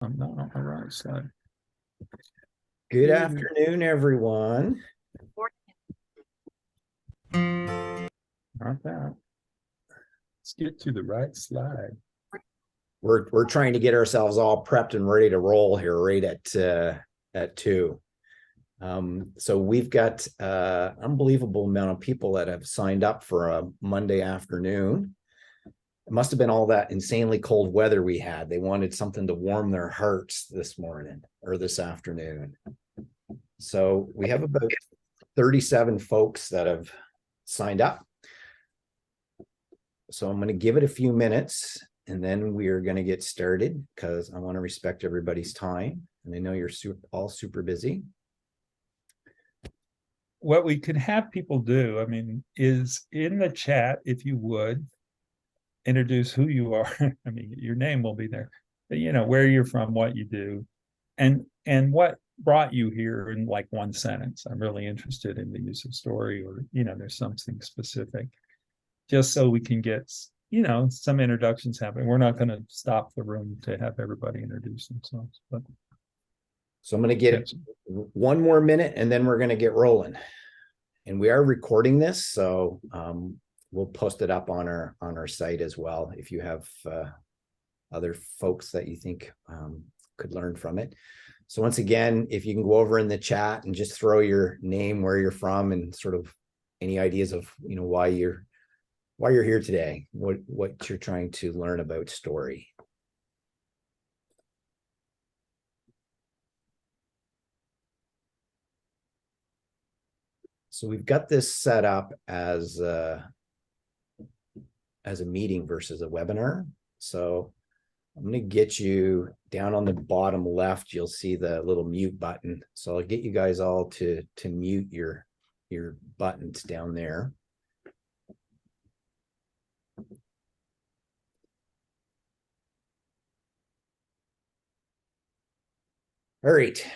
I'm not on the right side. Good afternoon, everyone. Not that. Let's get to the right slide. We're trying to get ourselves all prepped and ready to roll here right at 2. So we've got unbelievable amount of people that have signed up for a Monday afternoon. It must have been all that insanely cold weather we had. They wanted something to warm their hearts this morning or this afternoon. So we have about 37 folks that have signed up. So I'm going to give it a few minutes and then we are going to get started because I want to respect everybody's time. And I know you're all super busy. What we could have people do, is in the chat, if you would, introduce who you are. I mean, your name will be there, but where you're from, what you do, and what brought you here in like one sentence. I'm really interested in the use of story, or there's something specific, just so we can get some introductions happening. We're not going to stop the room to have everybody introduce themselves, but so I'm going to get one more minute and then we're going to get rolling. And we are recording this, so we'll post it up on our site as well if you have other folks that you think could learn from it. So once again, if you can go over in the chat and just throw your name, where you're from, and sort of any ideas of why you're here today, what you're trying to learn about story. So we've got this set up as a meeting versus a webinar. So I'm going to get you down on the bottom left. You'll see the little mute button. So I'll get you guys all to mute your buttons down there. All right,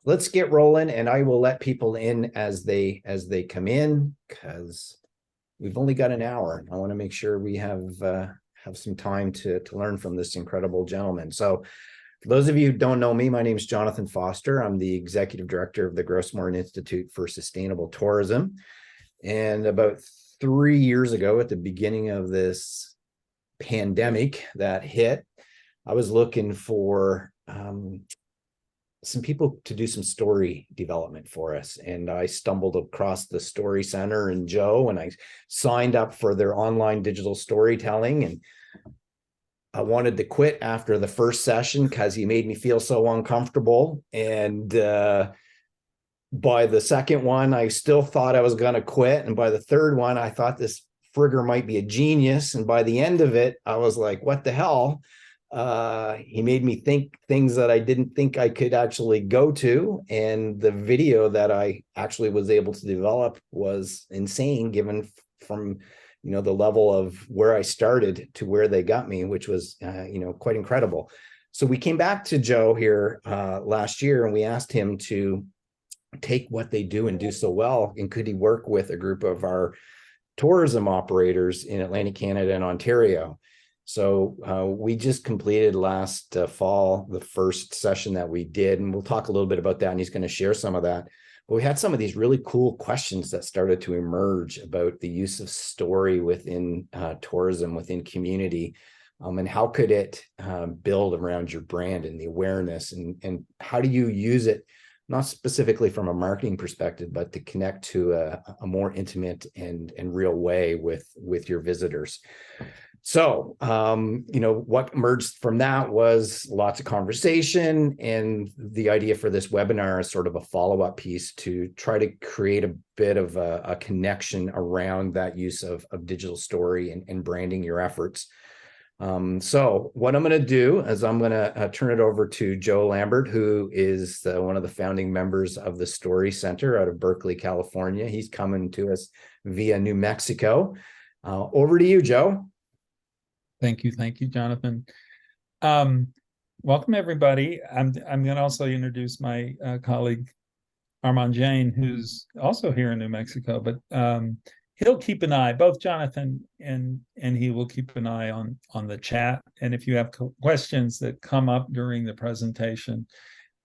let's get rolling, and I will let people in as they come in because we've only got an hour. I want to make sure we have some time to learn from this incredible gentleman. So for those of you who don't know me, my name is Jonathan Foster. I'm the executive director of the Grossmorn Institute for Sustainable Tourism. And about 3 years ago, at the beginning of this pandemic that hit, I was looking for some people to do some story development for us. And I stumbled across the Story Center and Joe, and I signed up for their online digital storytelling. And I wanted to quit after the first session because he made me feel so uncomfortable. And by the second one, I still thought I was going to quit. And by the third one, I thought this frigger might be a genius. And by the end of it, I was like, what the hell? He made me think things that I didn't think I could actually go to. And the video that I actually was able to develop was insane, given from the level of where I started to where they got me, which was quite incredible. So we came back to Joe here last year and we asked him to take what they do and do so well, and could he work with a group of our tourism operators in Atlantic Canada and Ontario. So we just completed last fall the first session that we did, and we'll talk a little bit about that, and he's going to share some of that. But we had some of these really cool questions that started to emerge about the use of story within tourism, within community, and how could it build around your brand and the awareness, and how do you use it, not specifically from a marketing perspective, but to connect to a more intimate and real way with your visitors. So, what emerged from that was lots of conversation, and the idea for this webinar is sort of a follow-up piece to try to create a bit of a connection around that use of digital story and branding your efforts. So what I'm going to do is I'm going to turn it over to Joe Lambert, who is one of the founding members of the Story Center out of Berkeley, California. He's coming to us via New Mexico. Over to you, Joe. Thank you, Jonathan. Welcome everybody. I'm going to also introduce my colleague Armand Jane, who's also here in New Mexico, but he'll keep an eye, both Jonathan and he will keep an eye on the chat. And if you have questions that come up during the presentation,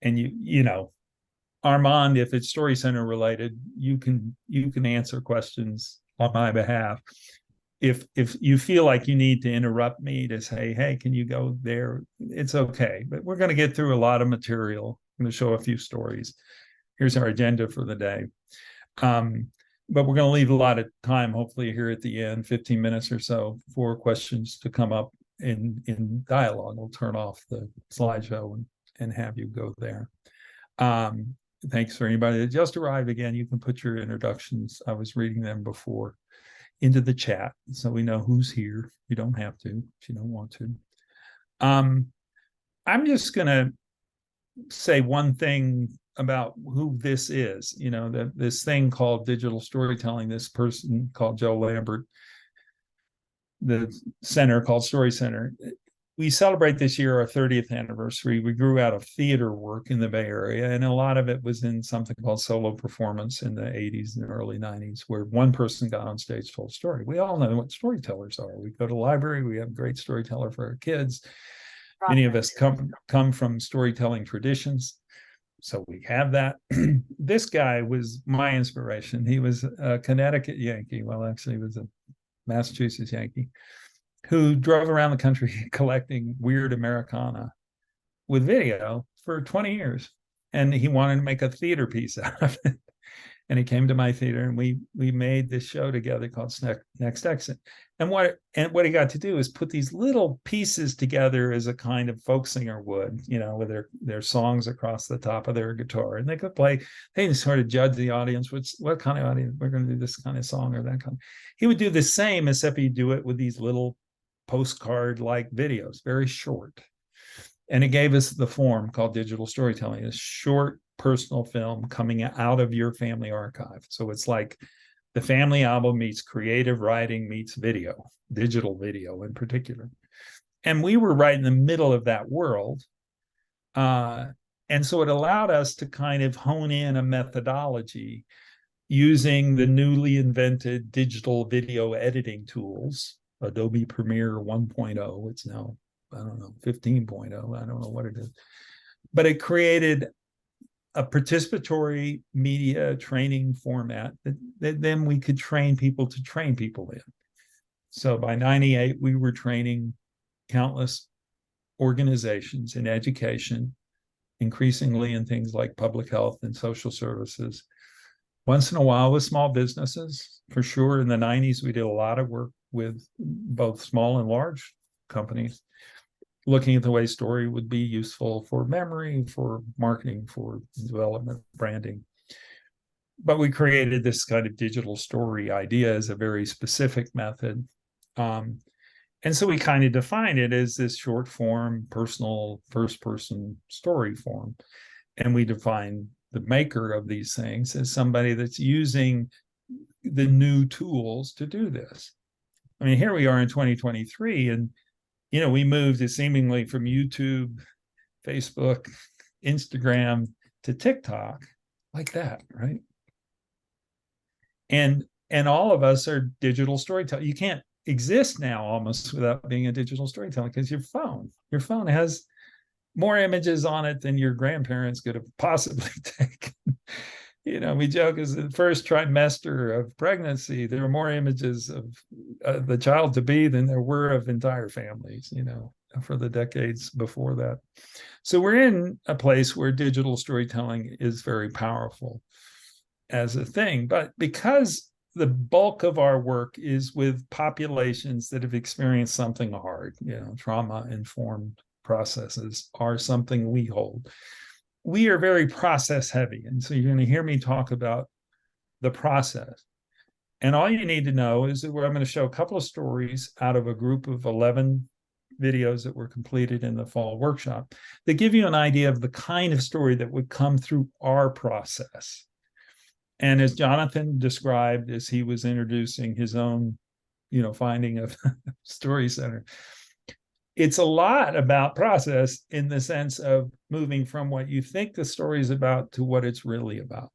and you know, Armand, if it's Story Center related, you can answer questions on my behalf. If you feel like you need to interrupt me to say, hey, can you go there? It's okay. But we're going to get through a lot of material. I'm going to show a few stories. Here's our agenda for the day. But we're going to leave a lot of time, hopefully, here at the end, 15 minutes or so, for questions to come up in dialogue. We'll turn off the slideshow and have you go there. Thanks for anybody that just arrived. Again, you can put your introductions, I was reading them before, into the chat so we know who's here. You don't have to if you don't want to. I'm just going to say one thing about who this is. You know, this thing called digital storytelling, this person called Joe Lambert, the center called Story Center. We celebrate this year our 30th anniversary. We grew out of theater work in the Bay Area, and a lot of it was in something called solo performance in the 80s and early 90s, where one person got on stage, told a story. We all know what storytellers are. We go to the library, we have a great storyteller for our kids. Many of us come from storytelling traditions, so we have that. This guy was my inspiration. He was a Connecticut Yankee. Well, actually, he was a Massachusetts Yankee who drove around the country collecting weird Americana with video for 20 years. And he wanted to make a theater piece out of it. And he came to my theater, and we made this show together called Next Exit. And what he got to do is put these little pieces together as a kind of folk singer would, you know, with their songs across the top of their guitar. And they could play, they can sort of judge the audience, what kind of audience, we're going to do this kind of song or that kind. He would do the same, except he'd do it with these little postcard-like videos, very short. And it gave us the form called digital storytelling, a short personal film coming out of your family archive. So it's like the family album meets creative writing meets video, digital video in particular. And we were right in the middle of that world. And so it allowed us to kind of hone in a methodology using the newly invented digital video editing tools, Adobe Premiere 1.0. It's now, I don't know, 15.0. I don't know what it is. But it created a participatory media training format that then we could train people to train people in. So by 98, we were training countless organizations in education, increasingly in things like public health and social services. Once in a while with small businesses, for sure. In the 90s, we did a lot of work with both small and large companies, looking at the way story would be useful for memory, for marketing, for development, branding. But we created this kind of digital story idea as a very specific method. And so we kind of define it as this short form, personal, first-person story form. And we define the maker of these things as somebody that's using the new tools to do this. I mean, here we are in 2023, and you know, we moved seemingly from YouTube, Facebook, Instagram to TikTok like that, right? And all of us are digital storytellers. You can't exist now almost without being a digital storyteller, because your phone has more images on it than your grandparents could have possibly taken. You know, we joke as the first trimester of pregnancy, there were more images of the child to be than there were of entire families, you know, for the decades before that. So we're in a place where digital storytelling is very powerful as a thing. But because the bulk of our work is with populations that have experienced something hard, you know, trauma-informed processes are something we hold. We are very process heavy. And so you're going to hear me talk about the process. And all you need to know is that I'm going to show a couple of stories out of a group of 11 videos that were completed in the fall workshop that give you an idea of the kind of story that would come through our process. And as Jonathan described, as he was introducing his own, you know, finding of Story Center, it's a lot about process in the sense of moving from what you think the story is about to what it's really about,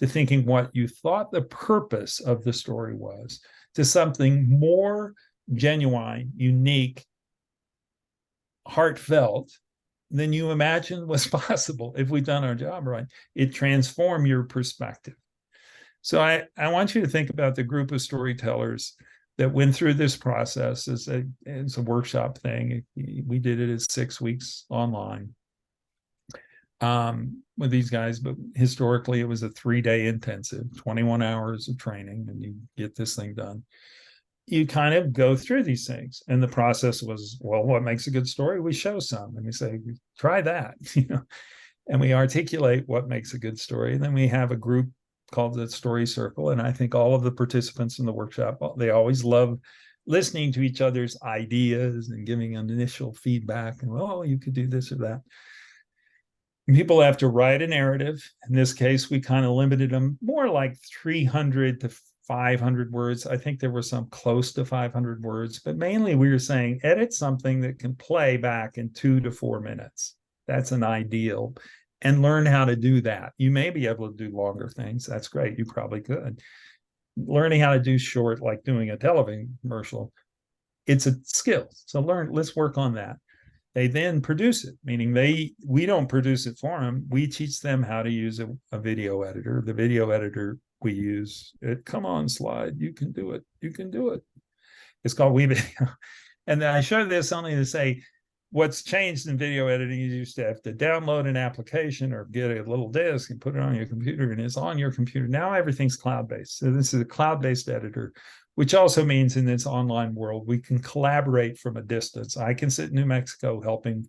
to thinking what you thought the purpose of the story was, to something more genuine, unique, heartfelt than you imagined was possible if we've done our job right. It transformed your perspective. So I want you to think about the group of storytellers that went through this process as a workshop thing. We did it as 6 weeks online with these guys, but historically it was a 3-day intensive, 21 hours of training, and you get this thing done. You kind of go through these things, and the process was, well, what makes a good story? We show some, and we say, try that, and we articulate what makes a good story. And then we have a group called the Story Circle, and I think all of the participants in the workshop, they always love listening to each other's ideas and giving an initial feedback, and, oh, you could do this or that. And people have to write a narrative. In this case, we kind of limited them more like 300 to 500 words. I think there were some close to 500 words, but mainly we were saying edit something that can play back in 2 to 4 minutes. That's an ideal. And learn how to do that. You may be able to do longer things. That's great. You probably could. Learning how to do short, like doing a television commercial, it's a skill. So let's work on that. They then produce it, meaning we don't produce it for them. We teach them how to use a video editor. The video editor we use, come on, slide, you can do it. You can do it. It's called WeVideo. And then I show this only to say, what's changed in video editing is you used to have to download an application or get a little disk and put it on your computer, and it's on your computer. Now everything's cloud-based. So this is a cloud-based editor, which also means in this online world, we can collaborate from a distance. I can sit in New Mexico helping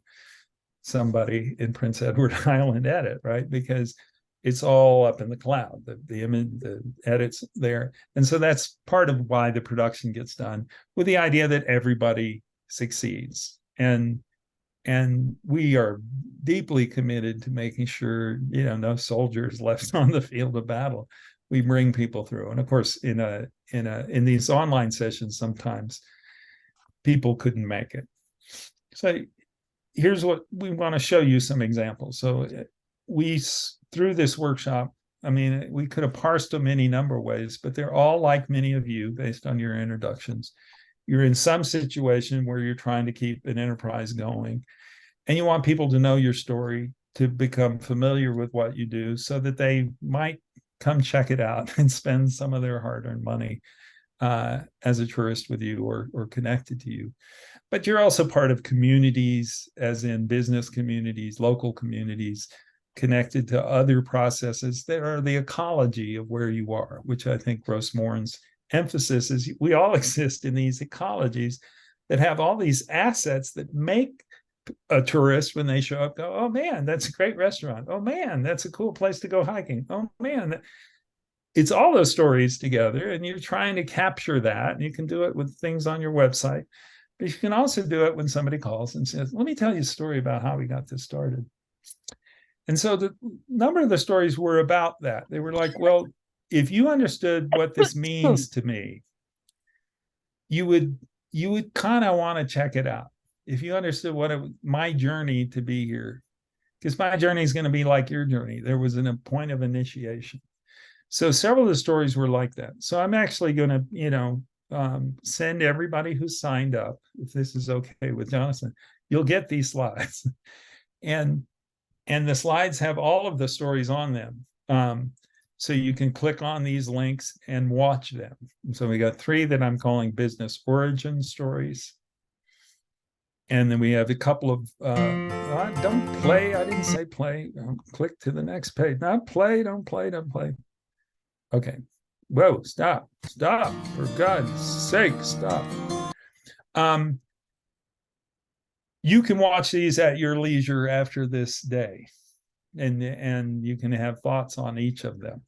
somebody in Prince Edward Island edit, right? Because it's all up in the cloud, the image, the edits there. And so that's part of why the production gets done, with the idea that everybody succeeds. And we are deeply committed to making sure, no soldiers left on the field of battle. We bring people through. And of course, in these online sessions, sometimes people couldn't make it. So here's what we want to show you, some examples. So through this workshop, I mean, we could have parsed them any number of ways, but they're all like many of you based on your introductions. You're in some situation where you're trying to keep an enterprise going, and you want people to know your story, to become familiar with what you do, so that they might come check it out and spend some of their hard-earned money as a tourist with you or connected to you. But you're also part of communities, as in business communities, local communities, connected to other processes that are the ecology of where you are, which I think Grossmore's emphasis is we all exist in these ecologies that have all these assets that make a tourist, when they show up, go, oh man, that's a great restaurant. Oh man, that's a cool place to go hiking. Oh man, it's all those stories together, and you're trying to capture that. And you can do it with things on your website, but you can also do it when somebody calls and says, let me tell you a story about how we got this started. And so the number of the stories were about that. They were like, well, if you understood what this means to me, you would kind of want to check it out. If you understood my journey to be here, because my journey is going to be like your journey. There was a point of initiation. So several of the stories were like that. So I'm actually going to, send everybody who signed up, if this is okay with Jonathan, you'll get these slides. And the slides have all of the stories on them. So you can click on these links and watch them. And so we got 3 that I'm calling business origin stories. And then we have a couple of, don't play. I didn't say play. Click to the next page. Not play, don't play, don't play. Okay. Whoa, stop. For God's sake, stop. You can watch these at your leisure after this day, and you can have thoughts on each of them.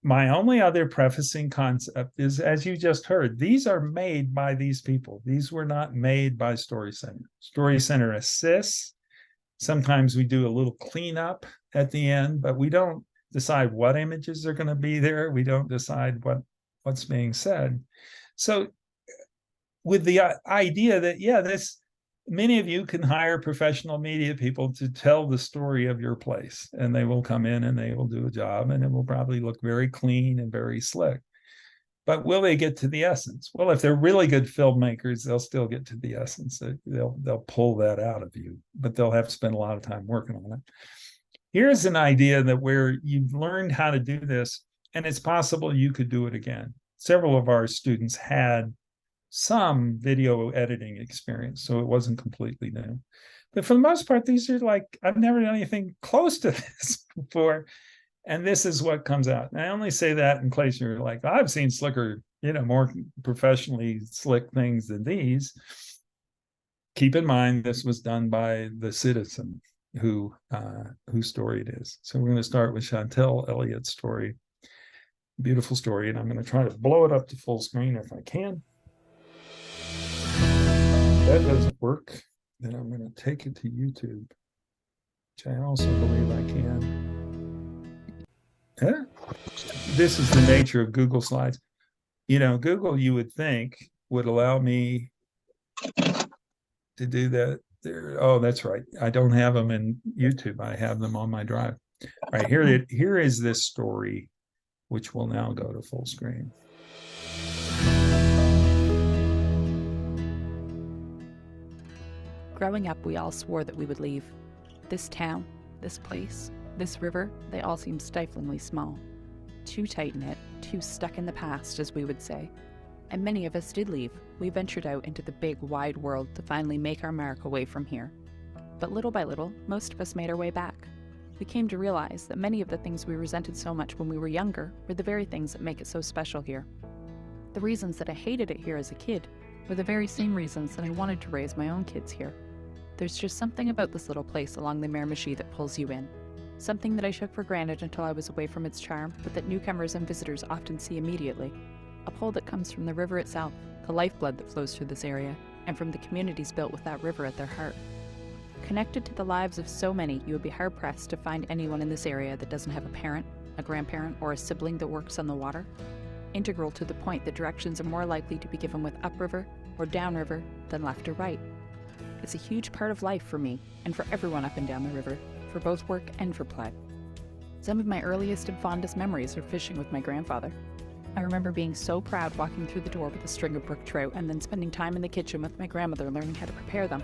My only other prefacing concept is, as you just heard, these are made by these people. These were not made by Story Center. Story Center assists. Sometimes we do a little cleanup at the end, but we don't decide what images are going to be there. We don't decide what's being said. So with the idea that, many of you can hire professional media people to tell the story of your place, and they will come in and they will do a job, and it will probably look very clean and very slick. But will they get to the essence? Well, if they're really good filmmakers, they'll still get to the essence. They'll pull that out of you, but they'll have to spend a lot of time working on it. Here's an idea that where you've learned how to do this, and it's possible you could do it again. Several of our students had some video editing experience, so it wasn't completely new. But for the most part, these are like, I've never done anything close to this before. And this is what comes out. And I only say that in case you're like, I've seen slicker, more professionally slick things than these. Keep in mind, this was done by the citizen whose story it is. So we're going to start with Chantel Elliott's story. Beautiful story. And I'm going to try to blow it up to full screen if I can. If that doesn't work, then I'm going to take it to YouTube, which I also believe I can. Yeah. This is the nature of Google Slides. Google, you would think, would allow me to do that there. Oh, that's right. I don't have them in YouTube. I have them on my drive. All right, here is this story, which will now go to full screen. Growing up, we all swore that we would leave. This town, this place, this river, they all seem stiflingly small. Too tight-knit, too stuck in the past, as we would say. And many of us did leave. We ventured out into the big, wide world to finally make our mark away from here. But little by little, most of us made our way back. We came to realize that many of the things we resented so much when we were younger were the very things that make it so special here. The reasons that I hated it here as a kid were the very same reasons that I wanted to raise my own kids here. There's just something about this little place along the Miramichi that pulls you in. Something that I took for granted until I was away from its charm, but that newcomers and visitors often see immediately. A pull that comes from the river itself, the lifeblood that flows through this area, and from the communities built with that river at their heart. Connected to the lives of so many, you would be hard-pressed to find anyone in this area that doesn't have a parent, a grandparent, or a sibling that works on the water. Integral to the point that directions are more likely to be given with upriver or downriver than left or right. It's a huge part of life for me, and for everyone up and down the river, for both work and for play. Some of my earliest and fondest memories are fishing with my grandfather. I remember being so proud walking through the door with a string of brook trout and then spending time in the kitchen with my grandmother learning how to prepare them.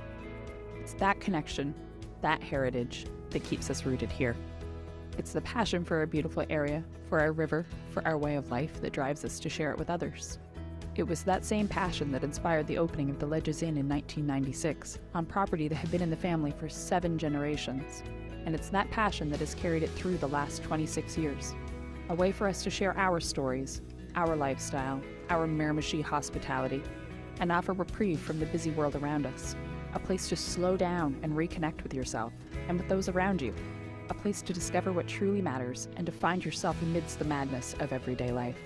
It's that connection, that heritage, that keeps us rooted here. It's the passion for our beautiful area, for our river, for our way of life that drives us to share it with others. It was that same passion that inspired the opening of the Ledges Inn in 1996, on property that had been in the family for 7 generations. And it's that passion that has carried it through the last 26 years. A way for us to share our stories, our lifestyle, our Miramichi hospitality, and offer reprieve from the busy world around us. A place to slow down and reconnect with yourself and with those around you. A place to discover what truly matters and to find yourself amidst the madness of everyday life.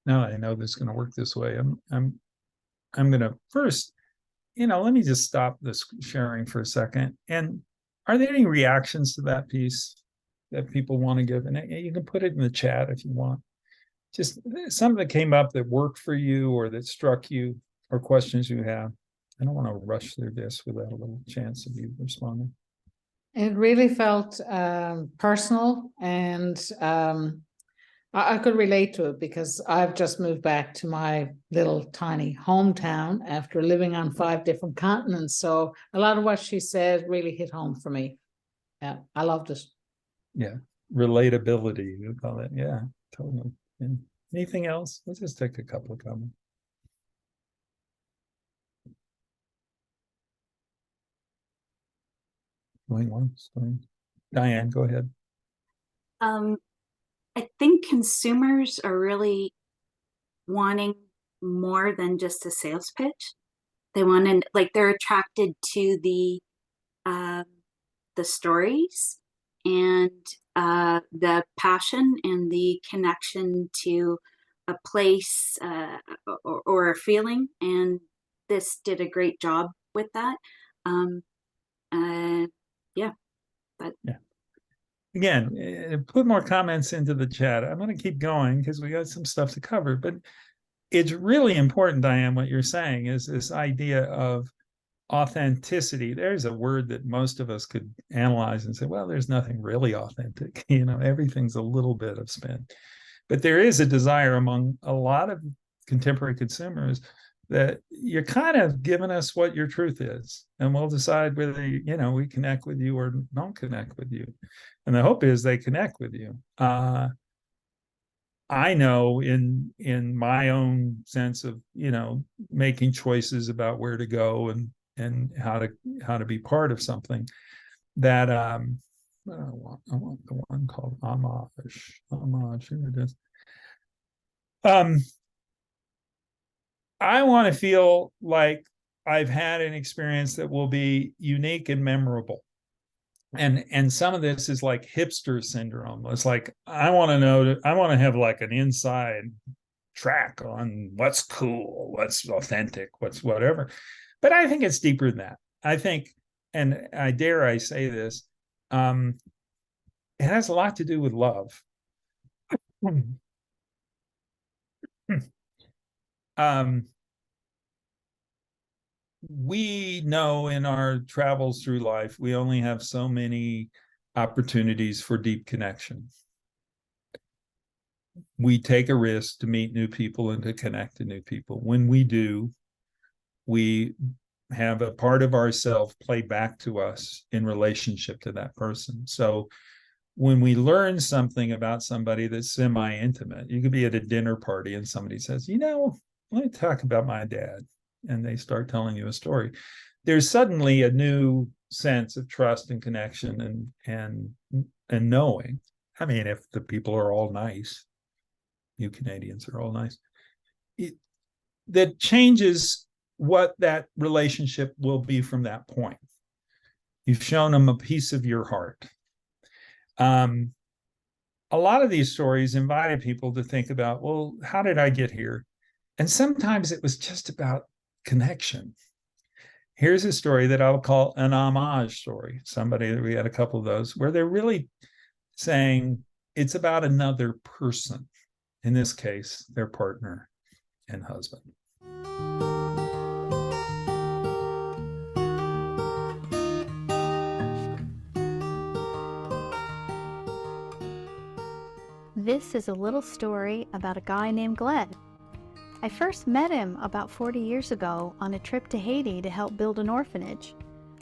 Now I know this is going to work this way. I'm going to first, let me just stop this sharing for a second. And are there any reactions to that piece that people want to give? And you can put it in the chat if you want. Just something that came up that worked for you or that struck you or questions you have. I don't want to rush through this without a little chance of you responding. It really felt personal, and I could relate to it because I've just moved back to my little tiny hometown after living on 5 different continents. So a lot of what she said really hit home for me. Yeah, I loved it. Yeah, relatability, you call it. Yeah, totally. And anything else? Let's just take a couple of comments. Going once, Diane, go ahead. I think consumers are really wanting more than just a sales pitch. They want to, like, they're attracted to the stories and the passion and the connection to a place or a feeling. And this did a great job with that. Yeah. But Yeah. Again, put more comments into the chat. I'm going to keep going because we got some stuff to cover, but it's really important, Diane, what you're saying is this idea of authenticity. There's a word that most of us could analyze and say, well, there's nothing really authentic. Everything's a little bit of spin. But there is a desire among a lot of contemporary consumers that you're kind of giving us what your truth is, and we'll decide whether we connect with you or don't connect with you. And the hope is they connect with you. I know in my own sense of making choices about where to go and how to be part of something that I want the one called homage. Here it is. I want to feel like I've had an experience that will be unique and memorable. And some of this is like hipster syndrome. It's like, I want to have like an inside track on what's cool, what's authentic, what's whatever. But I think it's deeper than that. I think, and I dare I say this, it has a lot to do with love. We know in our travels through life, we only have so many opportunities for deep connection. We take a risk to meet new people and to connect to new people. When we do, we have a part of ourselves play back to us in relationship to that person. So when we learn something about somebody that's semi-intimate, you could be at a dinner party and somebody says, let me talk about my dad. And they start telling you a story. There's suddenly a new sense of trust and connection and knowing. I mean, if the people are all nice, you Canadians are all nice, that changes what that relationship will be from that point. You've shown them a piece of your heart. A lot of these stories invited people to think about, well, how did I get here? And sometimes it was just about connection. Here's a story that I'll call an homage story. We had a couple of those where they're really saying it's about another person. In this case, their partner and husband. This is a little story about a guy named Glenn. I first met him about 40 years ago on a trip to Haiti to help build an orphanage.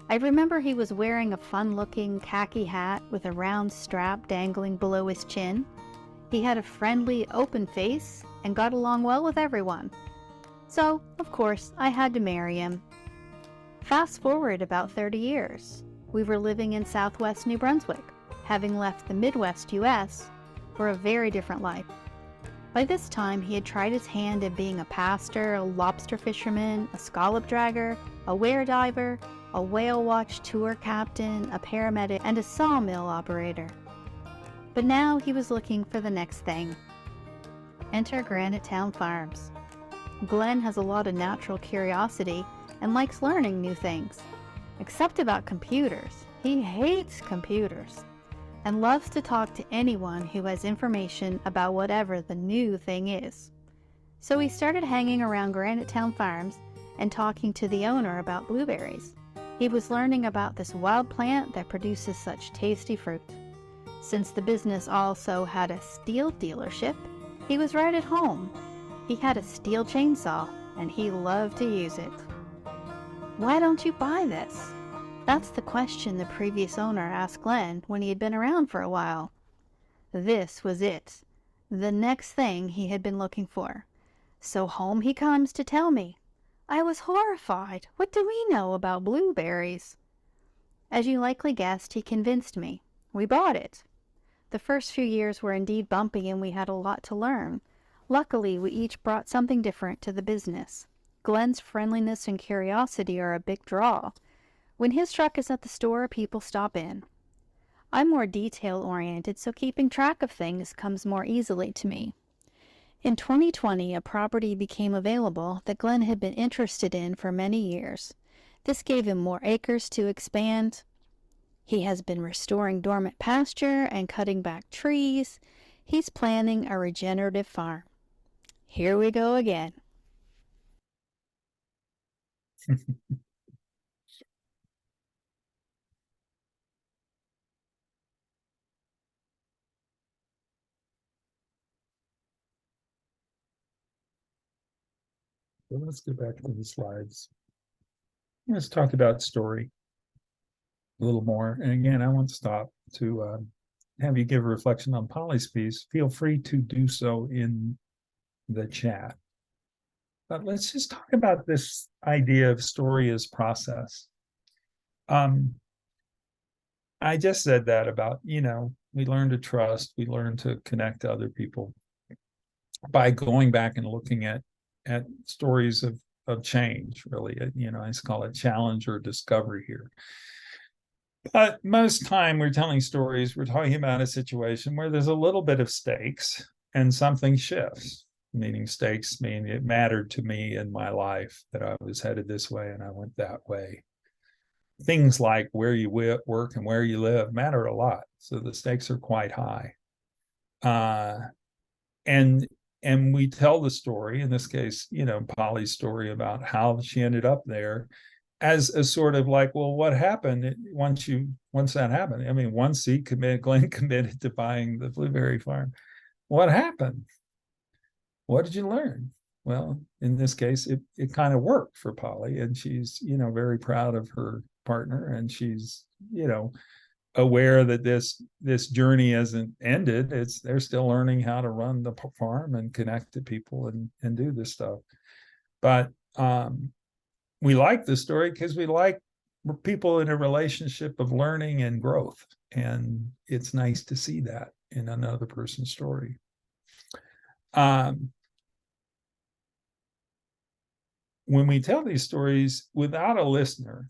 I remember he was wearing a fun-looking khaki hat with a round strap dangling below his chin. He had a friendly, open face and got along well with everyone. So, of course, I had to marry him. Fast forward about 30 years. We were living in southwest New Brunswick, having left the Midwest US for a very different life. By this time, he had tried his hand at being a pastor, a lobster fisherman, a scallop dragger, a ware diver, a whale watch tour captain, a paramedic, and a sawmill operator. But now he was looking for the next thing. Enter Granite Town Farms. Glenn has a lot of natural curiosity and likes learning new things. Except about computers. He hates computers and loves to talk to anyone who has information about whatever the new thing is. So he started hanging around Granite Town Farms and talking to the owner about blueberries. He was learning about this wild plant that produces such tasty fruit. Since the business also had a steel dealership, he was right at home. He had a steel chainsaw, and he loved to use it. Why don't you buy this? That's the question the previous owner asked Glenn when he had been around for a while. This was it, the next thing he had been looking for. So home he comes to tell me. I was horrified. What do we know about blueberries? As you likely guessed, he convinced me. We bought it. The first few years were indeed bumpy and we had a lot to learn. Luckily, we each brought something different to the business. Glenn's friendliness and curiosity are a big draw. When his truck is at the store, people stop in. I'm more detail-oriented, so keeping track of things comes more easily to me. In 2020, a property became available that Glenn had been interested in for many years. This gave him more acres to expand. He has been restoring dormant pasture and cutting back trees. He's planning a regenerative farm. Here we go again. So let's go back to the slides. Let's talk about story a little more. And again, I want to stop to have you give a reflection on Polly's piece. Feel free to do so in the chat. But let's just talk about this idea of story as process. I just said that about, we learn to trust, we learn to connect to other people by going back and looking at stories of change, really. I call it challenge or discovery here. But most time we're telling stories, we're talking about a situation where there's a little bit of stakes and something shifts. Meaning stakes mean it mattered to me in my life that I was headed this way and I went that way. Things like where you work and where you live matter a lot. So the stakes are quite high. And we tell the story, in this case, Polly's story about how she ended up there as a sort of like, well, what happened once that happened? I mean, once Glenn committed to buying the blueberry farm. What happened? What did you learn? Well, in this case, it kind of worked for Polly, and she's, very proud of her partner, and she's, aware that this journey hasn't ended. They're still learning how to run the farm and connect to people and do this stuff. But we like the story because we like people in a relationship of learning and growth, and it's nice to see that in another person's story. When we tell these stories without a listener,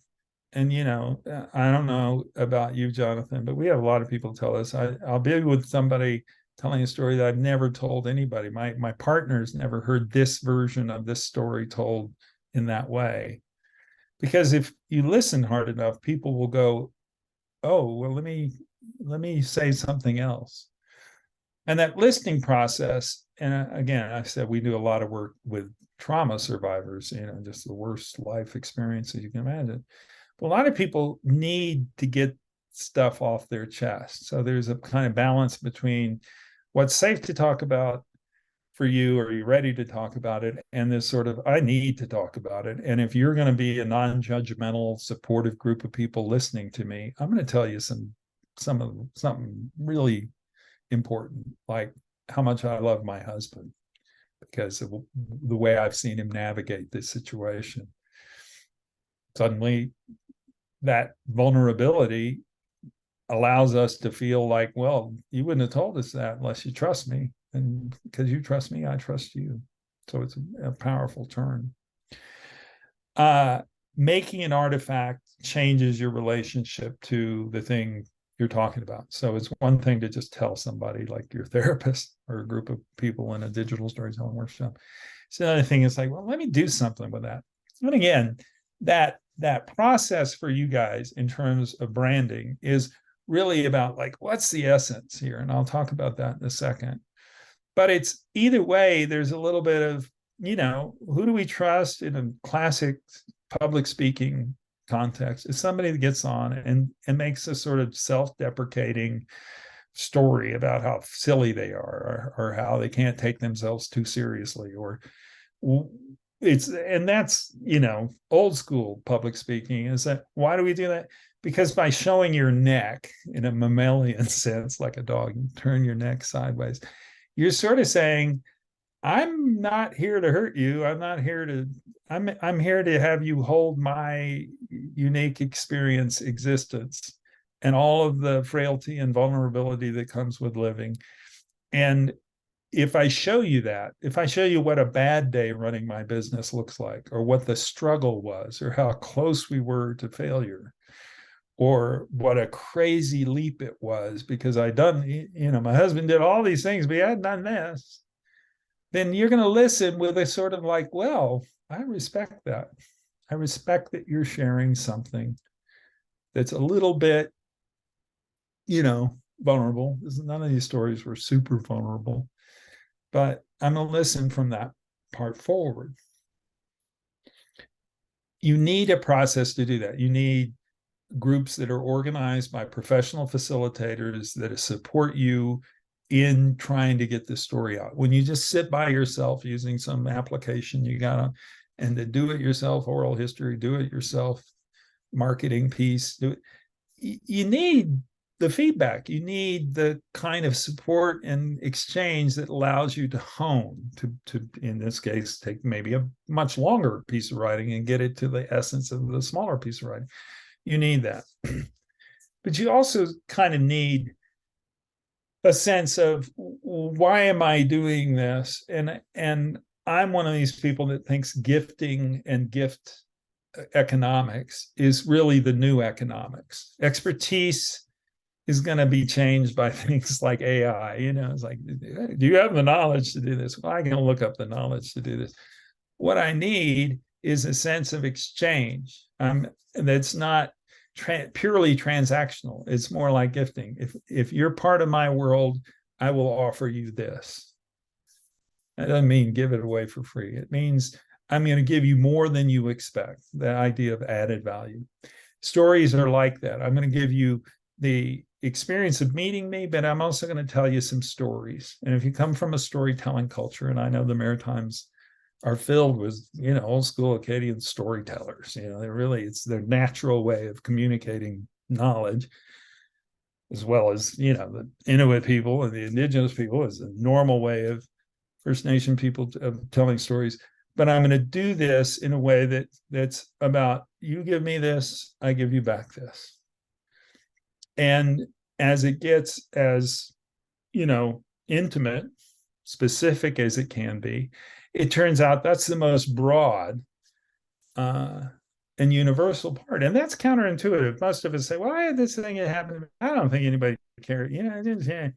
and I don't know about you, Jonathan, but we have a lot of people tell us, I'll be with somebody telling a story that I've never told anybody. My partner's never heard this version of this story told in that way. Because if you listen hard enough, people will go, oh, well, let me say something else. And that listening process, and again, I said we do a lot of work with trauma survivors, just the worst life experiences you can imagine. But a lot of people need to get stuff off their chest. So there's a kind of balance between what's safe to talk about for you, are you ready to talk about it, and this sort of, I need to talk about it. And if you're going to be a non-judgmental, supportive group of people listening to me, I'm going to tell you something really important, like how much I love my husband because of the way I've seen him navigate this situation. Suddenly, that vulnerability allows us to feel like, well, you wouldn't have told us that unless you trust me. And because you trust me, I trust you. So it's a powerful turn. Making an artifact changes your relationship to the thing you're talking about. So it's one thing to just tell somebody like your therapist or a group of people in a digital storytelling workshop. So another thing is like, well, let me do something with that. And again, that process for you guys in terms of branding is really about like, what's the essence here? And I'll talk about that in a second. But it's either way, there's a little bit of, who do we trust in a classic public speaking context? Is somebody that gets on and makes a sort of self-deprecating story about how silly they are or how they can't take themselves too seriously, or that's old school public speaking. Is that why do we do that? Because by showing your neck in a mammalian sense, like a dog, you turn your neck sideways, you're sort of saying, I'm not here to hurt you. I'm not here to, I'm here to have you hold my unique experience existence and all of the frailty and vulnerability that comes with living. And if I show you that, if I show you what a bad day running my business looks like, or what the struggle was, or how close we were to failure, or what a crazy leap it was because I done, my husband did all these things, but he hadn't done this, then you're going to listen with a sort of like, well, I respect that. I respect that you're sharing something that's a little bit, vulnerable. None of these stories were super vulnerable, but I'm going to listen from that part forward. You need a process to do that. You need groups that are organized by professional facilitators that support you in trying to get the story out. When you just sit by yourself using some application you got on, and the do it yourself oral history, do it yourself marketing piece, you need the feedback. You need the kind of support and exchange that allows you to hone, to in this case, take maybe a much longer piece of writing and get it to the essence of the smaller piece of writing. You need that. But you also kind of need a sense of, why am I doing this? And I'm one of these people that thinks gifting and gift economics is really the new economics. Expertise is going to be changed by things like AI. It's like, do you have the knowledge to do this? Well, I can look up the knowledge to do this. What I need is a sense of exchange. That's not purely transactional. It's more like gifting. If you're part of my world, I will offer you this. That doesn't mean give it away for free. It means I'm going to give you more than you expect. The idea of added value. Stories are like that. I'm going to give you the experience of meeting me, but I'm also going to tell you some stories. And if you come from a storytelling culture, and I know the Maritimes are filled with, old school Acadian storytellers. It's their natural way of communicating knowledge, as well as, the Inuit people and the indigenous people is a normal way of First Nation people of telling stories. But I'm going to do this in a way that's about, you give me this, I give you back this. And as it gets as, intimate, specific as it can be, it turns out that's the most broad and universal part. And that's counterintuitive. Most of us say, well, I had this thing that happened. I don't think anybody cared. I didn't.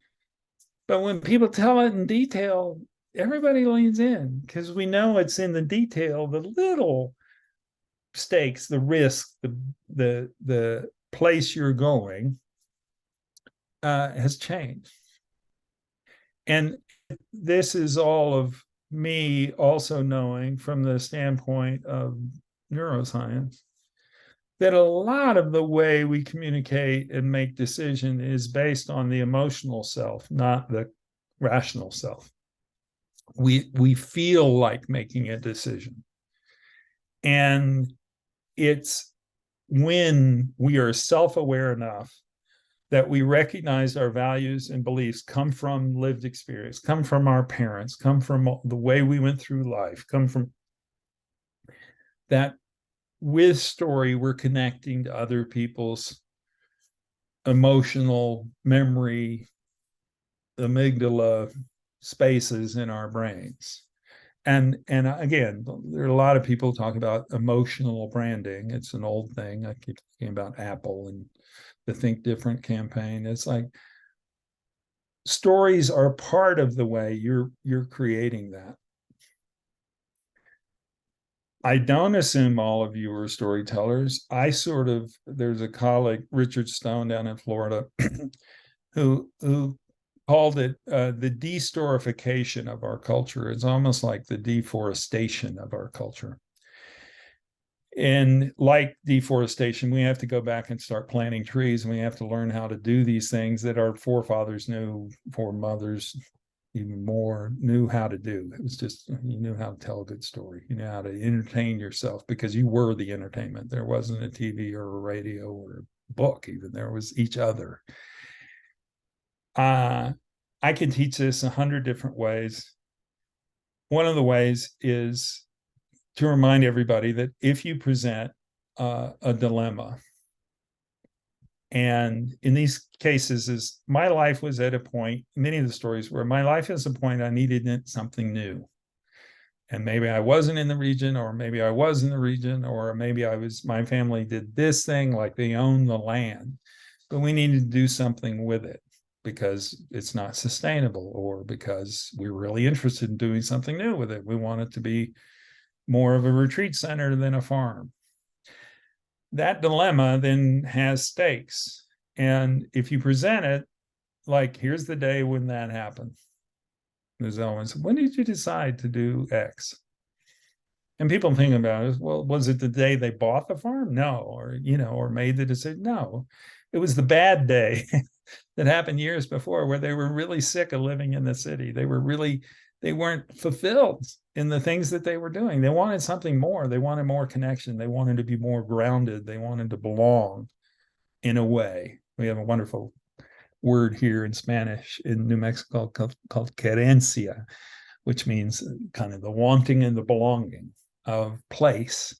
But when people tell it in detail, everybody leans in because we know it's in the detail, the little stakes, the risk, the place you're going has changed. And this is all of me also knowing from the standpoint of neuroscience that a lot of the way we communicate and make decision is based on the emotional self, not the rational self. We feel like making a decision. And it's when we are self-aware enough that we recognize our values and beliefs come from lived experience, come from our parents, come from the way we went through life, come from that. With story, we're connecting to other people's emotional memory, amygdala spaces in our brains. And again, there are a lot of people talk about emotional branding. It's an old thing. I keep talking about Apple and the Think Different campaign. It's like stories are part of the way you're creating that. I don't assume all of you are storytellers. There's a colleague, Richard Stone down in Florida, who called it the destorification of our culture. It's almost like the deforestation of our culture. And like deforestation, we have to go back and start planting trees, and we have to learn how to do these things that our forefathers knew, foremothers even more, knew how to do. It was just, you knew how to tell a good story. You knew how to entertain yourself because you were the entertainment. There wasn't a TV or a radio or a book even. There was each other. I can teach this 100 different ways. one of the ways is to remind everybody that if you present a dilemma, and in these cases, is my life was at a point, many of the stories where my life is a point I needed something new. And maybe I wasn't in the region, or maybe I was in the region, or maybe my family did this thing, like they own the land, but we needed to do something with it because it's not sustainable, or because we're really interested in doing something new with it. We want it to be more of a retreat center than a farm. That dilemma then has stakes. And if you present it like, here's the day when that happened, there's always, when did you decide to do X? And people think about it, well, was it the day they bought the farm? No. Or, or made the decision? No. It was the bad day that happened years before, where they were really sick of living in the city. They weren't fulfilled in the things that they were doing. They wanted something more. They wanted more connection. They wanted to be more grounded. They wanted to belong in a way. We have a wonderful word here in Spanish in New Mexico called querencia, which means kind of the wanting and the belonging of place.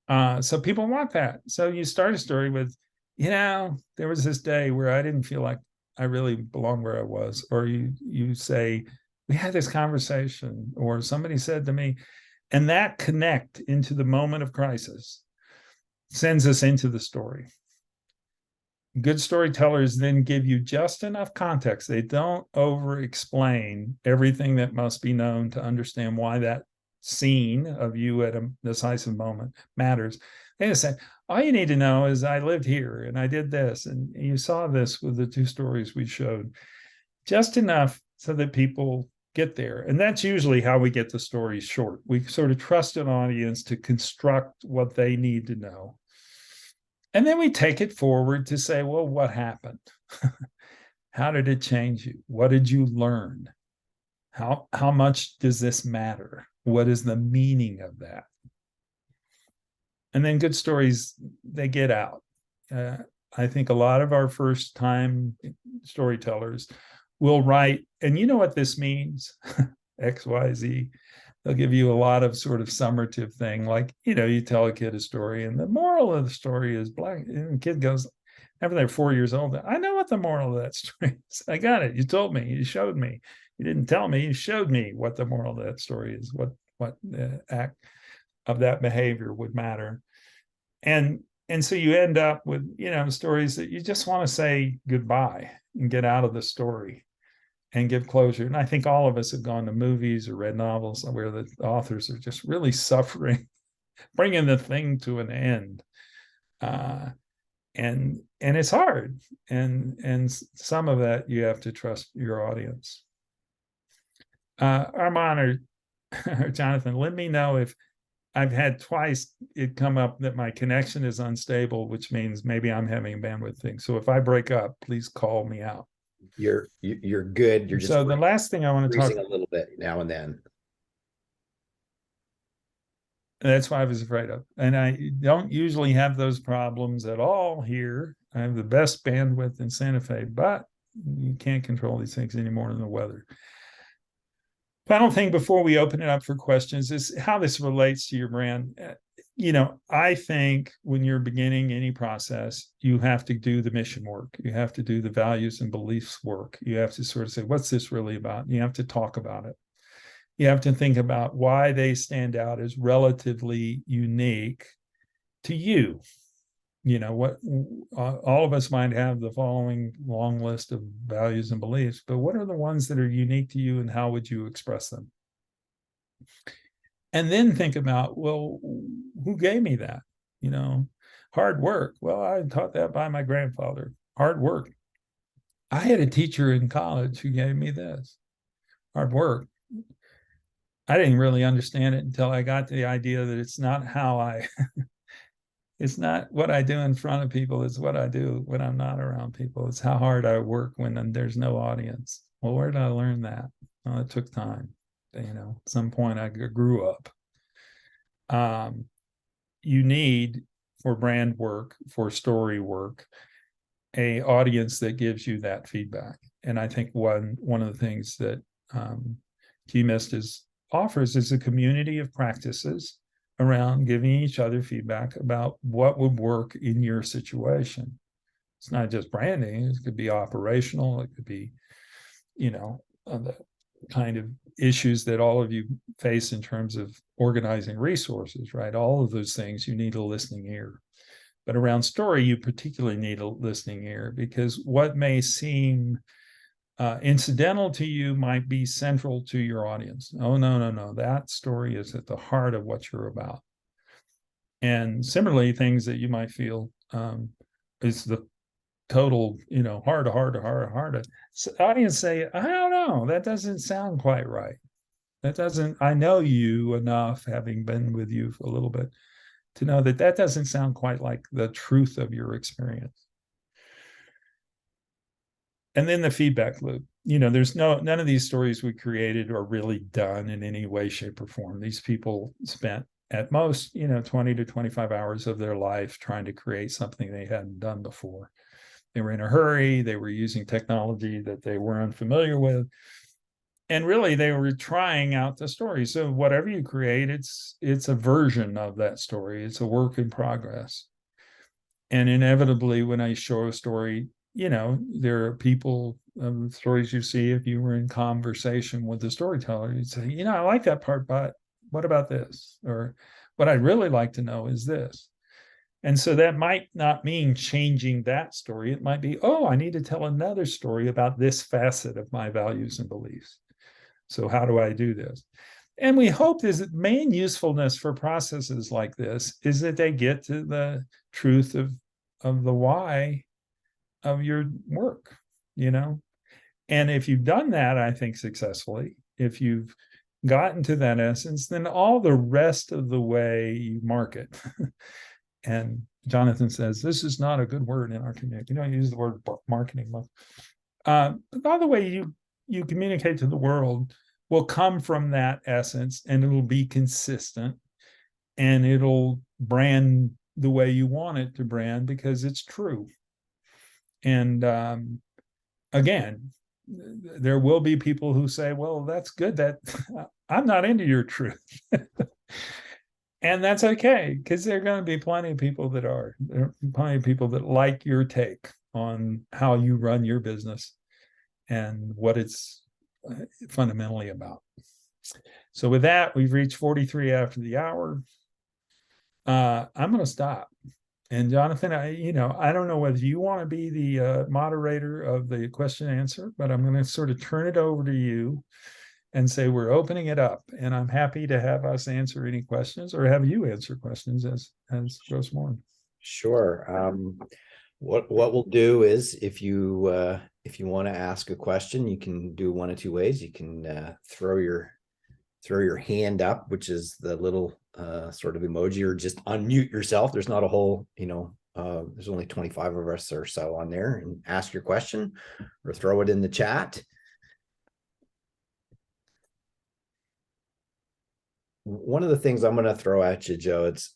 So people want that. So you start a story with, there was this day where I didn't feel like I really belonged where I was. Or you say, we had this conversation, or somebody said to me, and that connect into the moment of crisis sends us into the story. Good storytellers then give you just enough context. They don't over-explain everything that must be known to understand why that scene of you at a decisive moment matters. They just say, all you need to know is I lived here and I did this, and you saw this with the two stories we showed. Just enough so that people get there. And that's usually how we get the stories short. We sort of trust an audience to construct what they need to know. And then we take it forward to say, well, what happened? How did it change you? What did you learn? How much does this matter? What is the meaning of that? And then good stories, they get out. I think a lot of our first time storytellers will write, and you know what this means? X, Y, Z. They'll give you a lot of sort of summative thing, like, you tell a kid a story and the moral of the story is black. And the kid goes, after they're 4 years old, I know what the moral of that story is. I got it. You told me, you showed me. You didn't tell me, you showed me what the moral of that story is, what the act of that behavior would matter. And so you end up with, stories that you just want to say goodbye and get out of the story and give closure. And I think all of us have gone to movies or read novels where the authors are just really suffering, bringing the thing to an end. And it's hard. And some of that you have to trust your audience. Armand or Jonathan, let me know if I've had twice it come up that my connection is unstable, which means maybe I'm having a bandwidth thing. So if I break up, please call me out. You're good. You're just so the last thing I want to talk a little bit now and then. That's what I was afraid of. And I don't usually have those problems at all here. I have the best bandwidth in Santa Fe, but you can't control these things any more than the weather. Final thing before we open it up for questions is how this relates to your brand. I think when you're beginning any process, you have to do the mission work. You have to do the values and beliefs work. You have to sort of say, what's this really about? You have to talk about it. You have to think about why they stand out as relatively unique to you. What all of us might have the following long list of values and beliefs, but what are the ones that are unique to you and how would you express them? And then think about, well, who gave me that? Hard work. Well, I taught that by my grandfather. Hard work. I had a teacher in college who gave me this. Hard work. I didn't really understand it until I got to the idea that it's not it's not what I do in front of people, it's what I do when I'm not around people. It's how hard I work when there's no audience. Well, where did I learn that? Well, it took time. At some point I grew up. You need, for brand work, for story work, a audience that gives you that feedback. And I think one of the things that GMIST is offers is a community of practices around giving each other feedback about what would work in your situation. It's not just branding, it could be operational, it could be, the kind of issues that all of you face in terms of organizing resources, right? All of those things, you need a listening ear. But around story, you particularly need a listening ear, because what may seem incidental to you might be central to your audience. Oh, no. That story is at the heart of what you're about. And similarly, things that you might feel is the total, hard. So audience say, I don't know, that doesn't sound quite right. I know you enough, having been with you for a little bit, to know that doesn't sound quite like the truth of your experience. And then the feedback loop. There's none of these stories we created are really done in any way, shape, or form. These people spent at most, 20 to 25 hours of their life trying to create something they hadn't done before. They were in a hurry. They were using technology that they were unfamiliar with. And really, they were trying out the story. So whatever you create, it's a version of that story. It's a work in progress. And inevitably, when I show a story, there are people, stories you see, if you were in conversation with the storyteller, you'd say, I like that part, but what about this? Or what I'd really like to know is this. And so that might not mean changing that story. It might be, I need to tell another story about this facet of my values and beliefs. So how do I do this? And we hope that main usefulness for processes like this is that they get to the truth of the why of your work, And if you've done that, I think successfully, if you've gotten to that essence, then all the rest of the way you market. And Jonathan says, this is not a good word in our community. You don't use the word marketing much. All the way you communicate to the world will come from that essence, and it'll be consistent, and it'll brand the way you want it to brand because it's true. And again, there will be people who say, well, that's good, that I'm not into your truth. And that's okay, because there are going to be plenty of people that are. There are plenty of people that like your take on how you run your business and what it's fundamentally about. So with that, we've reached 43 after the hour. I'm going to stop. And Jonathan, I don't know whether you want to be the moderator of the question and answer, but I'm going to sort of turn it over to you and say we're opening it up. And I'm happy to have us answer any questions, or have you answer questions as goes more. Sure. What we'll do is, if you want to ask a question, you can do one of two ways. You can throw your hand up, which is the little sort of emoji, or just unmute yourself. There's not a whole, there's only 25 of us or so on there, and ask your question, or throw it in the chat. One of the things I'm going to throw at you, Joe, it's,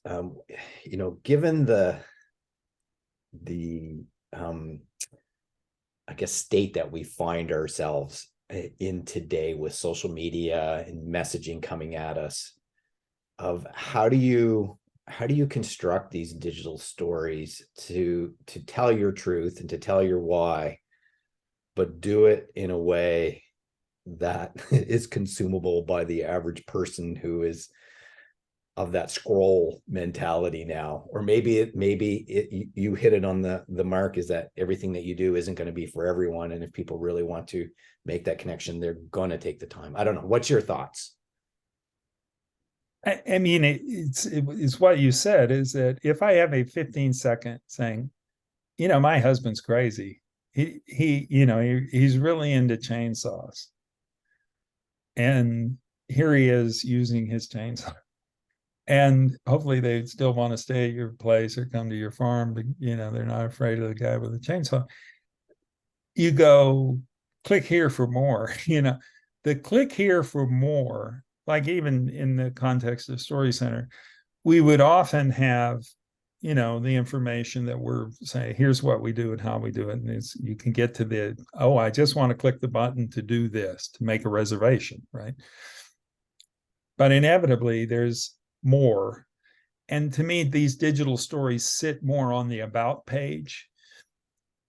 given the I guess state that we find ourselves in today, with social media and messaging coming at us, of how do you construct these digital stories to tell your truth and to tell your why, but do it in a way that is consumable by the average person who is of that scroll mentality now? Or maybe you hit it on the mark, is that everything that you do isn't going to be for everyone, and if people really want to make that connection, they're going to take the time. I don't know, what's your thoughts? I mean, it's what you said, is that if I have a 15-second saying, my husband's crazy, he's really into chainsaws, and here he is using his chainsaw, and hopefully they still want to stay at your place or come to your farm, but they're not afraid of the guy with the chainsaw. You go click here for more. The click here for more, like even in the context of Story Center, we would often have the information that we're saying, here's what we do and how we do it, and you can get to I just want to click the button to do this, to make a reservation, right? but inevitably there's more. And to me, these digital stories sit more on the about page.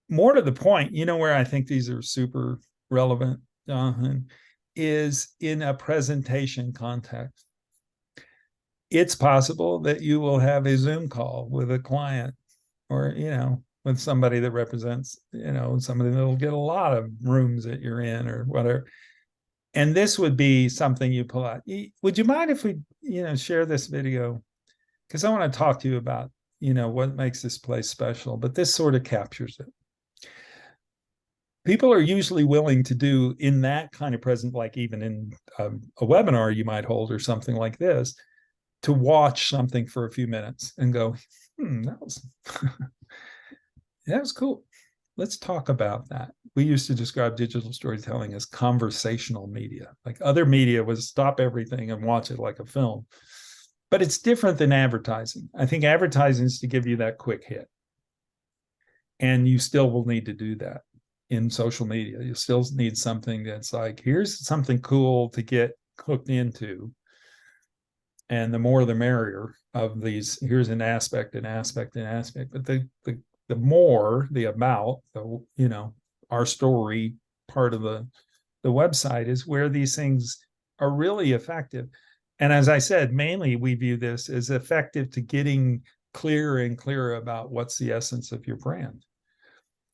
More to the point, where I think these are super relevant, Jonathan, is in a presentation context. It's possible that you will have a Zoom call with a client, or, with somebody that represents, somebody that will get a lot of rooms that you're in or whatever. And this would be something you pull out. Would you mind if we, share this video? Because I want to talk to you about, what makes this place special, but this sort of captures it. People are usually willing to do in that kind of present, like even in a webinar you might hold or something like this, to watch something for a few minutes and go, that was cool. Let's talk about that. We used to describe digital storytelling as conversational media. Like other media was stop everything and watch it like a film. But it's different than advertising. I think advertising is to give you that quick hit. And you still will need to do that in social media. You still need something that's like, here's something cool to get hooked into. And the more the merrier of these, here's an aspect. But the more the about, our story part of the website is where these things are really effective. And as I said, mainly we view this as effective to getting clearer and clearer about what's the essence of your brand.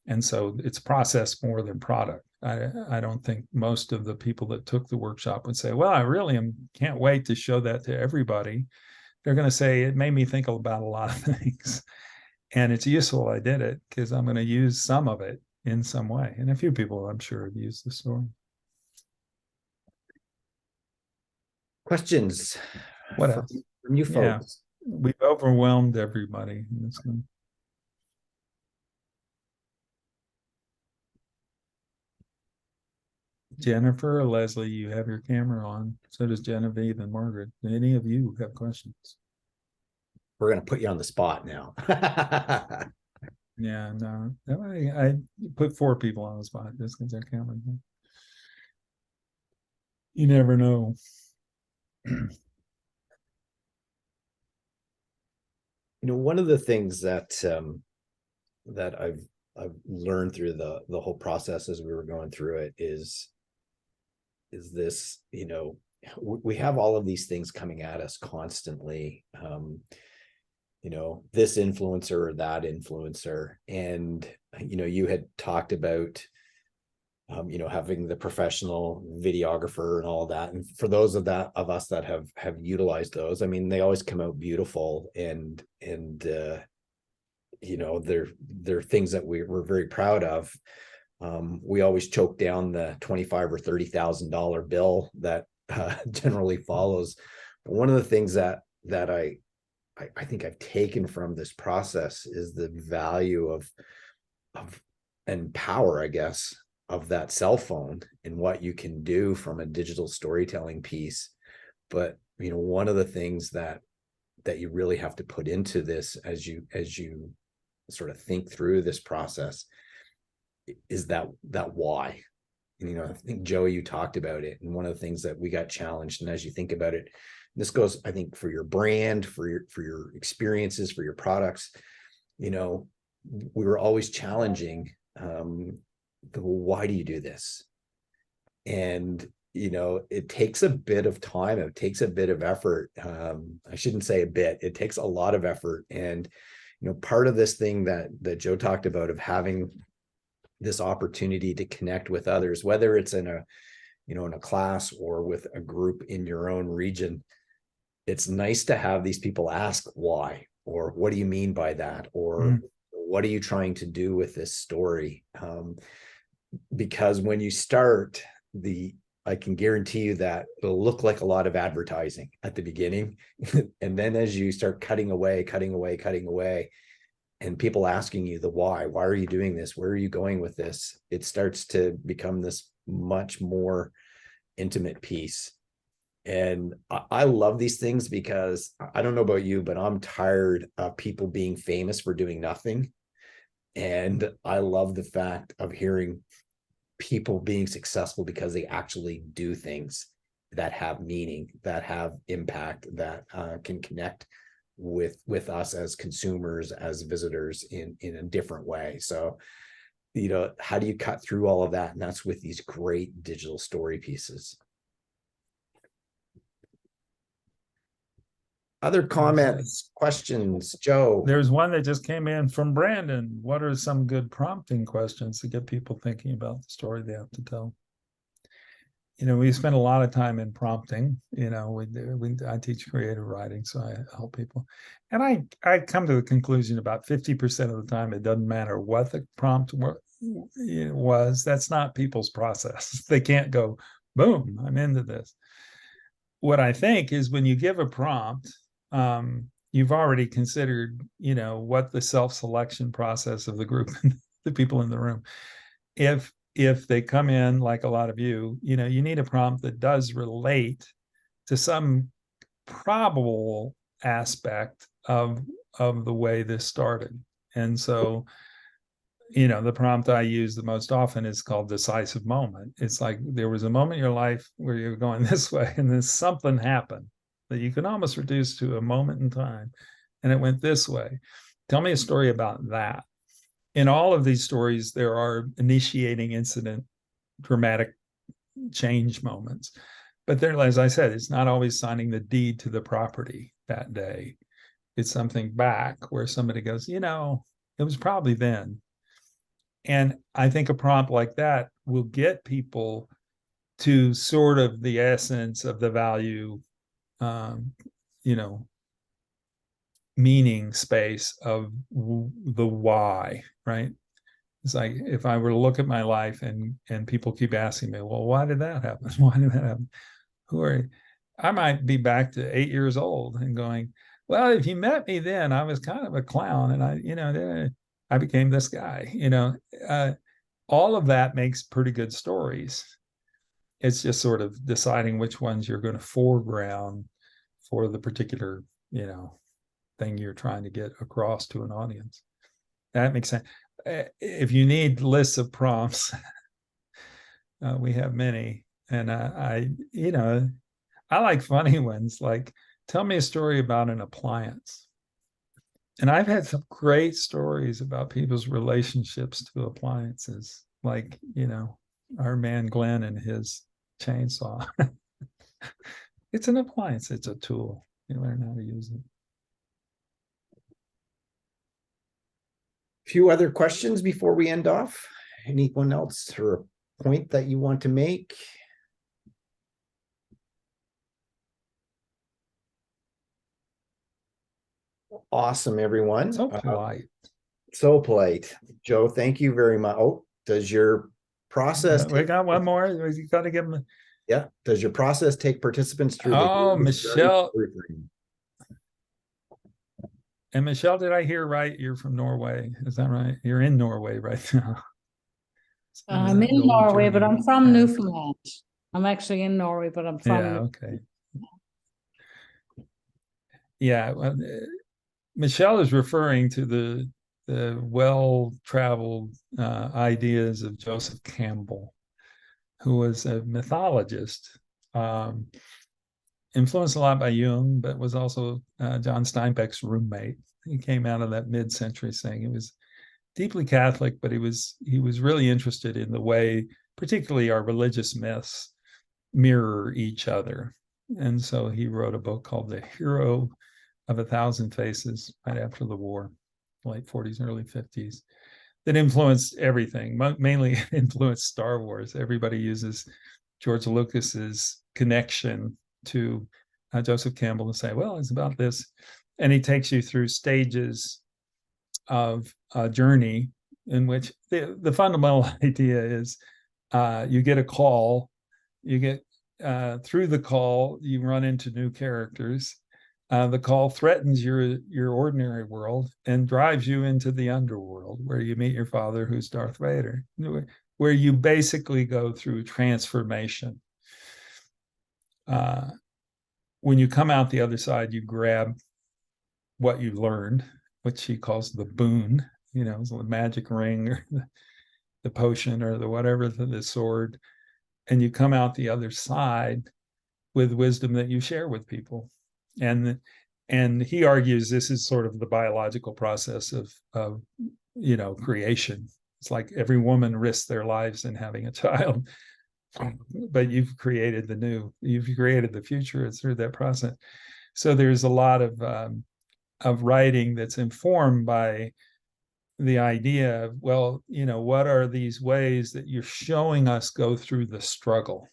And so it's process more than product. I don't think most of the people that took the workshop would say, well, I really can't wait to show that to everybody. They're going to say, it made me think about a lot of things. And it's useful I did it because I'm going to use some of it in some way. And a few people, I'm sure, have used the story. Questions? What else? From you folks? Yeah, we've overwhelmed everybody. Jennifer or Leslie, you have your camera on. So does Genevieve and Margaret. Any of you have questions? We're going to put you on the spot now. Yeah, no. I put 4 people on the spot just because they're camera. You never know. One of the things that that I've learned through the whole process as we were going through it is this, we have all of these things coming at us constantly. This influencer or that influencer, and you had talked about having the professional videographer and all that. And for those of us that have utilized those, I mean, they always come out beautiful and they're things that we're very proud of. We always choke down the $25,000 or $30,000 bill that generally follows. But one of the things that I think I've taken from this process is the value of and power, I guess, of that cell phone and what you can do from a digital storytelling piece. But one of the things that you really have to put into this as you sort of think through this process is that why. And, I think Joey, you talked about it, and one of the things that we got challenged, and as you think about it, this goes, I think, for your brand, for your experiences, for your products, we were always challenging why do you do this? And it takes a bit of time, it takes a bit of effort. I shouldn't say a bit, it takes a lot of effort. And part of this thing that Joe talked about, of having this opportunity to connect with others, whether it's in a class or with a group in your own region, it's nice to have these people ask why, or what do you mean by that, or what are you trying to do with this story? Because when you start, I can guarantee you that it'll look like a lot of advertising at the beginning. And then as you start cutting away, and people asking you the why are you doing this? Where are you going with this? It starts to become this much more intimate piece. And I love these things because I don't know about you, but I'm tired of people being famous for doing nothing. And I love the fact of hearing people being successful because they actually do things. that have meaning, that have impact, that can connect with us as consumers, as visitors in a different way. So, how do you cut through all of that? And that's with these great digital story pieces. Other comments, questions, Joe? There's one that just came in from Brandon. What are some good prompting questions to get people thinking about the story they have to tell? We spend a lot of time in prompting. I teach creative writing, so I help people. And I come to the conclusion about 50% of the time, it doesn't matter what the prompt was. That's not people's process. They can't go, boom, I'm into this. What I think is when you give a prompt, you've already considered, what the self-selection process of the group, the people in the room. If they come in like a lot of you need a prompt that does relate to some probable aspect of the way this started. And so, the prompt I use the most often is called decisive moment. It's like there was a moment in your life where you're going this way, and then something happened that you can almost reduce to a moment in time, and it went this way. Tell me a story about that. In all of these stories, there are initiating incident, dramatic change moments. But there, as I said, it's not always signing the deed to the property that day. It's something back where somebody goes, it was probably then. And I think a prompt like that will get people to sort of the essence of the value, meaning space of the why, right? It's like if I were to look at my life and people keep asking me, well, why did that happen? Why did that happen? I might be back to 8 years old and going, well, if you met me then, I was kind of a clown, and I became this guy. All of that makes pretty good stories. It's just sort of deciding which ones you're going to foreground for the particular, thing you're trying to get across to an audience. That makes sense. If you need lists of prompts, we have many, and I like funny ones, like tell me a story about an appliance. And I've had some great stories about people's relationships to appliances, like our man Glenn and his chainsaw. It's an appliance, it's a tool. You learn how to use it. Few other questions before we end off. Anyone else or a point that you want to make? Awesome, everyone. So polite. So polite. Joe, thank you very much. Oh, does your process We got one more. You got to give them. Yeah. Does your process take participants through Michelle. And Michelle, did I hear right? You're from Norway. Is that right? You're in Norway right now. I'm in Norway, but I'm from Newfoundland. I'm actually in Norway, but I'm from. Yeah, okay. Yeah, well, Michelle is referring to the well-traveled ideas of Joseph Campbell, who was a mythologist, influenced a lot by Jung, but was also John Steinbeck's roommate. He came out of that mid-century thing. He was deeply Catholic, but he was really interested in the way, particularly our religious myths, mirror each other. And so he wrote a book called The Hero of a Thousand Faces right after the war, late 40s, early 50s, that influenced everything, mainly influenced Star Wars. Everybody uses George Lucas's connection to Joseph Campbell to say, well, it's about this. And he takes you through stages of a journey in which the fundamental idea is you get a call, you get through the call, you run into new characters. The call threatens your ordinary world and drives you into the underworld, where you meet your father, who's Darth Vader, where you basically go through transformation. When you come out the other side, you grab what you learned, which he calls the boon, the magic ring or the potion or the whatever, the sword, and you come out the other side with wisdom that you share with people. And he argues this is sort of the biological process of creation. It's like every woman risks their lives in having a child, but you've created the future through that process. So there's a lot of writing that's informed by the idea of, well, what are these ways that you're showing us go through the struggle?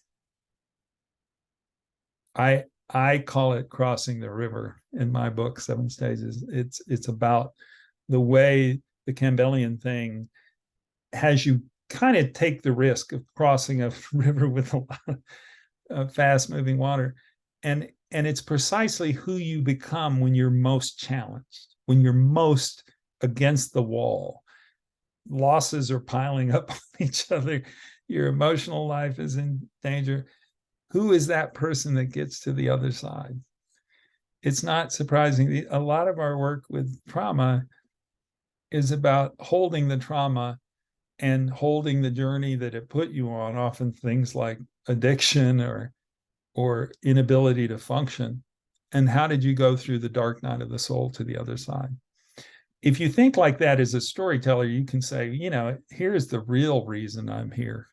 I call it crossing the river in my book, Seven Stages. It's about the way the Campbellian thing has you kind of take the risk of crossing a river with a lot of fast moving water. And it's precisely who you become when you're most challenged, when you're most against the wall. Losses are piling up on each other. Your emotional life is in danger. Who is that person that gets to the other side? It's not surprising. A lot of our work with trauma is about holding the trauma and holding the journey that it put you on, often things like addiction or inability to function. And how did you go through the dark night of the soul to the other side? If you think like that as a storyteller, you can say, here's the real reason I'm here.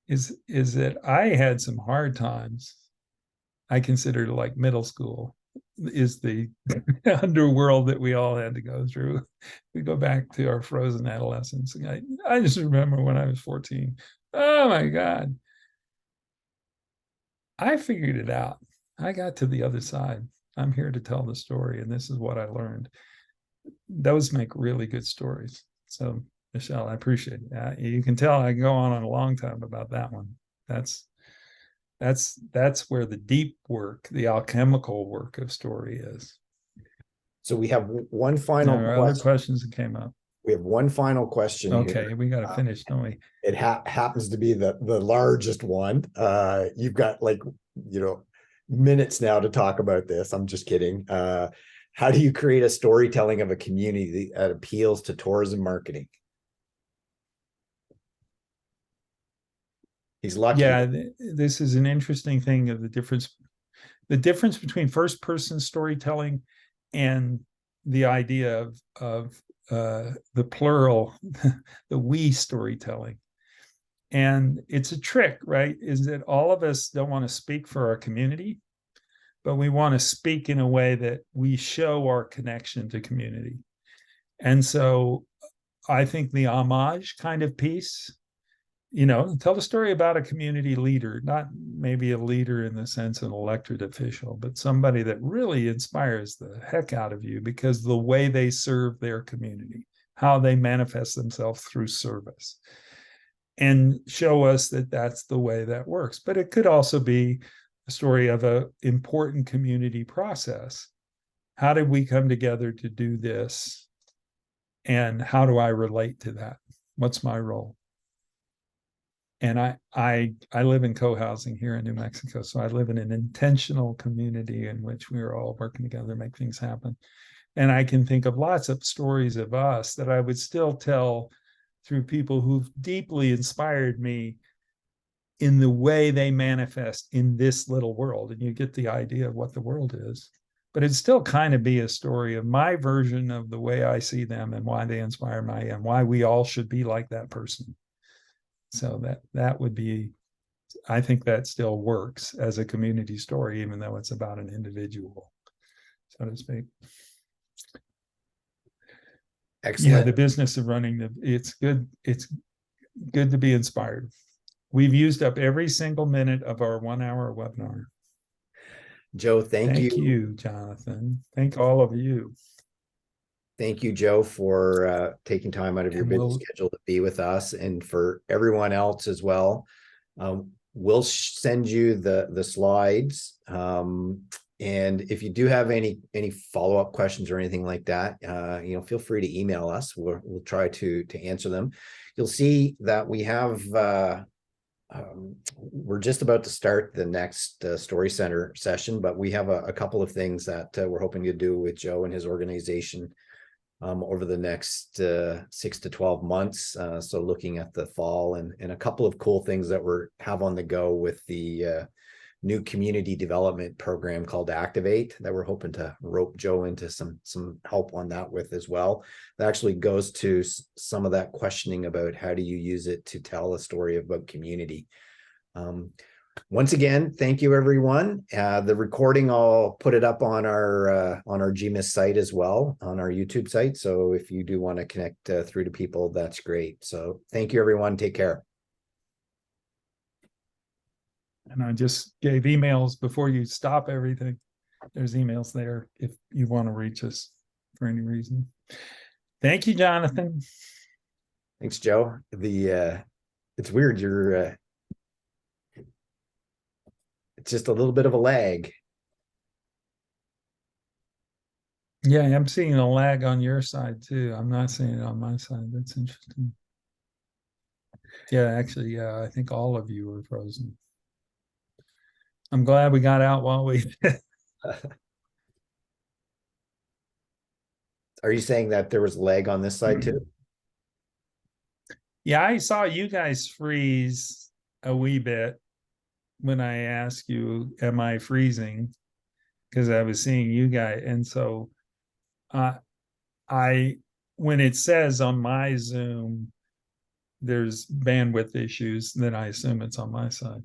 is that I had some hard times. I consider like middle school is the underworld that we all had to go through. We go back to our frozen adolescence. I just remember when I was 14. Oh my God. I figured it out. I got to the other side. I'm here to tell the story, and this is what I learned. Those make really good stories. So, Michelle, I appreciate it. You can tell I go on a long time about that one. That's where the deep work, the alchemical work of story is. So we have one final question. Other questions that came up. We have one final question. Okay, here. We got to finish, don't we? It happens to be the largest one. You've got minutes now to talk about this. I'm just kidding. How do you create a storytelling of a community that appeals to tourism marketing? He's lucky. Yeah, this is an interesting thing of the difference between first person storytelling and the idea of the plural, the we storytelling. And it's a trick, right? Is that all of us don't want to speak for our community, but we want to speak in a way that we show our connection to community. And so I think the homage kind of piece, tell the story about a community leader, not maybe a leader in the sense of an elected official, but somebody that really inspires the heck out of you because the way they serve their community, how they manifest themselves through service, and show us that that's the way that works. But it could also be a story of an important community process. How did we come together to do this? And how do I relate to that? What's my role? And I live in co-housing here in New Mexico. So I live in an intentional community in which we are all working together to make things happen. And I can think of lots of stories of us that I would still tell through people who've deeply inspired me in the way they manifest in this little world. And you get the idea of what the world is. But it'd still kind of be a story of my version of the way I see them and why they inspire me and why we all should be like that person. So that would be, I think that still works as a community story, even though it's about an individual, so to speak. Excellent. Yeah, the business of running it's good to be inspired. We've used up every single minute of our 1 hour webinar. Joe, thank you. Thank you, Jonathan. Thank all of you. Thank you, Joe, for taking time out of your busy schedule to be with us, and for everyone else as well. We'll send you the slides. And if you do have any follow-up questions or anything like that, feel free to email us. We'll try to answer them. You'll see that we have we're just about to start the next Story Center session, but we have a couple of things that we're hoping to do with Joe and his organization over the next 6 to 12 months. So looking at the fall and a couple of cool things that we have on the go with the new community development program called Activate that we're hoping to rope Joe into some help on that with as well. That actually goes to some of that questioning about how do you use it to tell a story about community. Once again, thank you, everyone. The recording, I'll put it up on our GMIST site as well, on our YouTube site. So if you do want to connect through to people, that's great. So thank you, everyone. Take care. And I just gave emails before you stop everything. There's emails there if you want to reach us for any reason. Thank you, Jonathan. Thanks, Joe. It's weird. It's just a little bit of a lag. Yeah, I'm seeing a lag on your side too. I'm not seeing it on my side. That's interesting. Yeah, actually, yeah, I think all of you are frozen. I'm glad we got out while we did. Are you saying that there was lag on this side too? Yeah, I saw you guys freeze a wee bit when I asked you, am I freezing? Because I was seeing you guys. And so when it says on my Zoom, there's bandwidth issues, then I assume it's on my side.